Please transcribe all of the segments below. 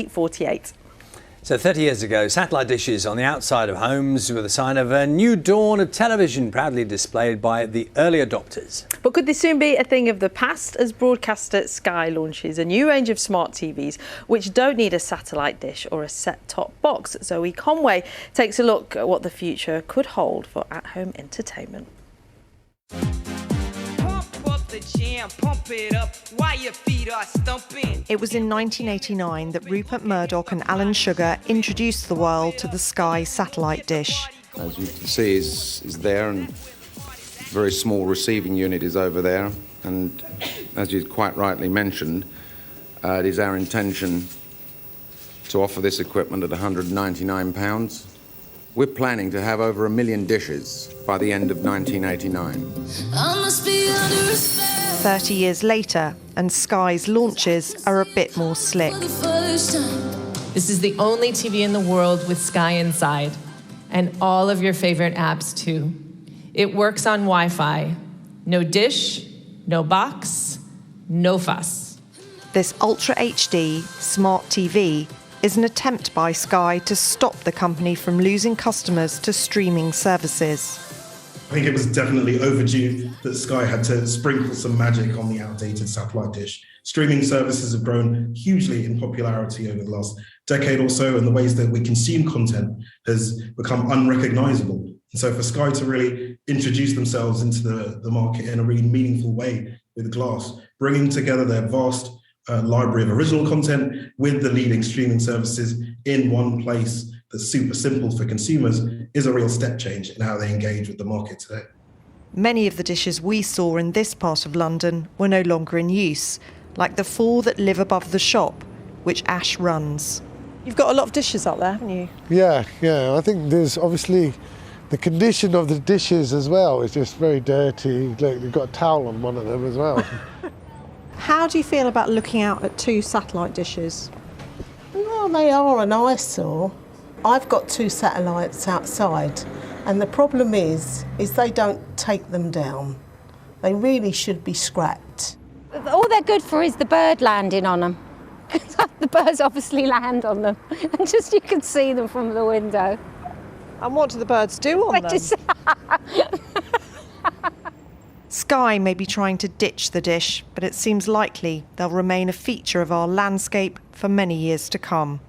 8:48. So 30 years ago, satellite dishes on the outside of homes were the sign of a new dawn of television, proudly displayed by the early adopters. But could this soon be a thing of the past as broadcaster Sky launches a new range of smart TVs which don't need a satellite dish or a set-top box? Zoe Conway takes a look at what the future could hold for at-home entertainment. It was in 1989 that Rupert Murdoch and Alan Sugar introduced the world to the Sky satellite dish. As you can see, is there, and a very small receiving unit is over there. And as you quite rightly mentioned, it is our intention to offer this equipment at £199. We're planning to have over 1 million dishes by the end of 1989. 30 years later, and Sky's launches are a bit more slick. This is the only TV in the world with Sky inside, and all of your favorite apps too. It works on Wi-Fi. No dish, no box, no fuss. This Ultra HD smart TV is an attempt by Sky to stop the company from losing customers to streaming services. I think it was definitely overdue that Sky had to sprinkle some magic on the outdated satellite dish. Streaming services have grown hugely in popularity over the last decade or so, and the ways that we consume content has become unrecognisable. And so for Sky to really introduce themselves into the market in a really meaningful way with Glass, bringing together their vast library of original content with the leading streaming services in one place that's super simple for consumers, is a real step change in how they engage with the market today. Many of the dishes we saw in this part of London were no longer in use, like the 4 that live above the shop, which Ash runs. You've got a lot of dishes up there, haven't you? Yeah. I think there's obviously the condition of the dishes as well is just very dirty. Look, you've got a towel on one of them as well. How do you feel about looking out at 2 satellite dishes? Well, they are an eyesore. I've got 2 satellites outside, and the problem is they don't take them down. They really should be scrapped. All they're good for is the bird landing on them. The birds obviously land on them, and just you can see them from the window. And what do the birds do on them? Sky may be trying to ditch the dish, but it seems likely they'll remain a feature of our landscape for many years to come.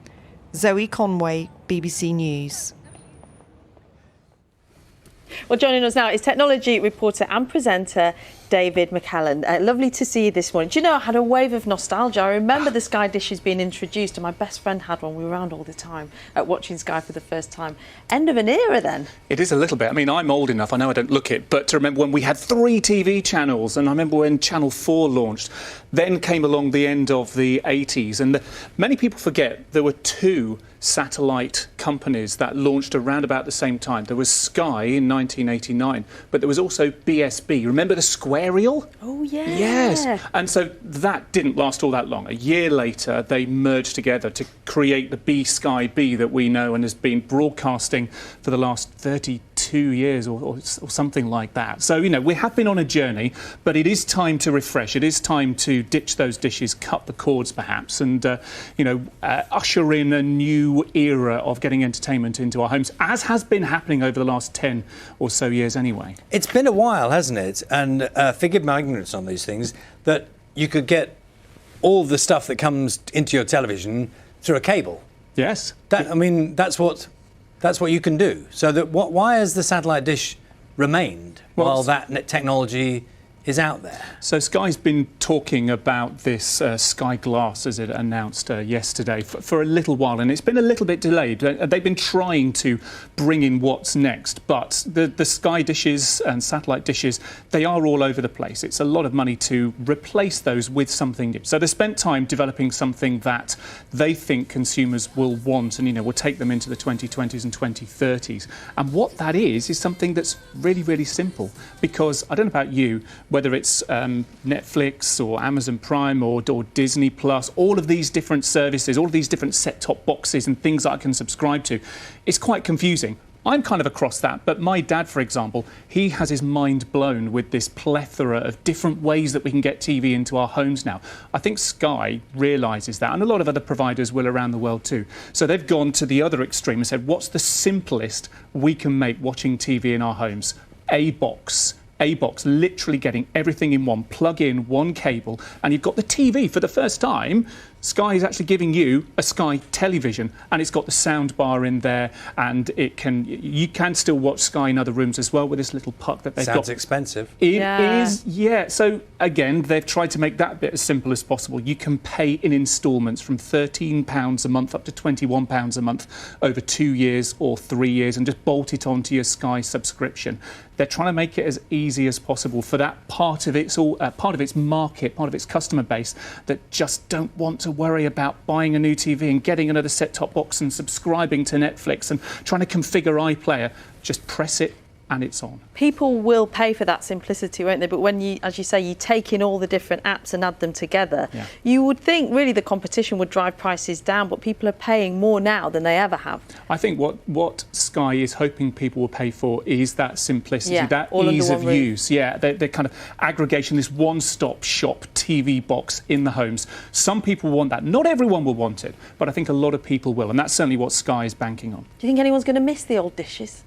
Zoe Conway, BBC News. Well, joining us now is technology reporter and presenter David McCallan. Lovely to see you this morning. Do you know, I had a wave of nostalgia. I remember the Sky dishes being introduced, and my best friend had one. We were around all the time watching Sky for the first time. End of an era then. It is a little bit. I mean, I'm old enough, I know I don't look it, but to remember when we had 3 TV channels, and I remember when Channel 4 launched. Then came along the end of the 80s, and many people forget there were 2 satellite companies that launched around about the same time. There was Sky in 1989, but there was also BSB. Remember the Squarial? Oh, yeah. Yes. And so that didn't last all that long. A year later, they merged together to create the B Sky B that we know and has been broadcasting for the last 32 years or something like that. So, you know, we have been on a journey, but it is time to refresh. It is time to ditch those dishes, cut the cords perhaps, and, usher in a new era of getting entertainment into our homes, as has been happening over the last 10 or so years anyway. It's been a while, hasn't it? And forgive my ignorance on these things, that you could get all the stuff that comes into your television through a cable. Yes. That's what you can do. So why has the satellite dish remained while that technology is out there? So Sky's been talking about this Sky Glass, as it announced yesterday, for a little while, and it's been a little bit delayed. They've been trying to bring in what's next, but the Sky dishes and satellite dishes, they are all over the place. It's a lot of money to replace those with something new. So they spent time developing something that they think consumers will want and, will take them into the 2020s and 2030s. And what that is something that's really, really simple, because I don't know about you, whether it's Netflix or Amazon Prime or Disney Plus, all of these different services, all of these different set-top boxes and things that I can subscribe to, it's quite confusing. I'm kind of across that, but my dad, for example, he has his mind blown with this plethora of different ways that we can get TV into our homes now. I think Sky realises that, and a lot of other providers will around the world too. So they've gone to the other extreme and said, what's the simplest we can make watching TV in our homes? A box, literally getting everything in one, plug in, one cable, and you've got the TV for the first time. Sky is actually giving you a Sky television, and it's got the sound bar in there, and you can still watch Sky in other rooms as well with this little puck that they've got. Sounds expensive. It is, yeah. So again, they've tried to make that bit as simple as possible. You can pay in instalments from £13 a month up to £21 a month over 2 years or 3 years, and just bolt it onto your Sky subscription. They're trying to make it as easy as possible for that part of its market, part of its customer base that just don't want to worry about buying a new TV and getting another set-top box and subscribing to Netflix and trying to configure iPlayer. Just press it and it's on. People will pay for that simplicity, won't they? But when you, as you say, you take in all the different apps and add them together, you would think really the competition would drive prices down, but people are paying more now than they ever have. I think what Sky is hoping people will pay for is that simplicity, that all ease under of one roof. use. Yeah, they're kind of aggregation, this one-stop shop TV box in the homes. Some people want that. Not everyone will want it, but I think a lot of people will, and that's certainly what Sky is banking on. Do you think anyone's going to miss the old dishes?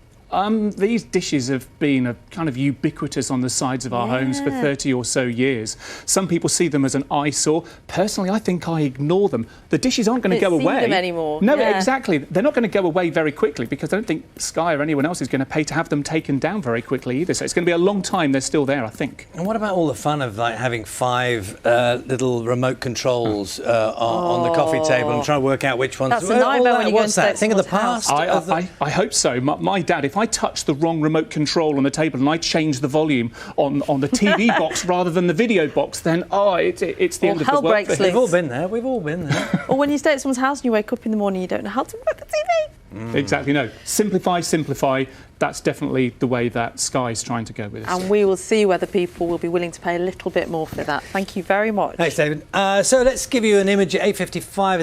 These dishes have been kind of ubiquitous on the sides of our homes for 30 or so years. Some people see them as an eyesore. Personally, I think I ignore them. The dishes aren't going to go away. Don't see them anymore. No, exactly. They're not going to go away very quickly because I don't think Sky or anyone else is going to pay to have them taken down very quickly either. So it's going to be a long time they're still there, I think. And what about all the fun of like having 5 little remote controls on the coffee table and trying to work out which ones? That's a nightmare when you go What's that? into Thing of the someone's past? I hope so. My dad, if I touch the wrong remote control on the table and I change the volume on the TV box rather than the video box, then it's the end of the world. Breaks We've all been there. We've all been there. Or when you stay at someone's house and you wake up in the morning, you don't know how to work the TV. Exactly. No. Simplify. That's definitely the way that Sky is trying to go with this. And we will see whether people will be willing to pay a little bit more for that. Thank you very much. Thanks, David. So let's give you an image at 8:55.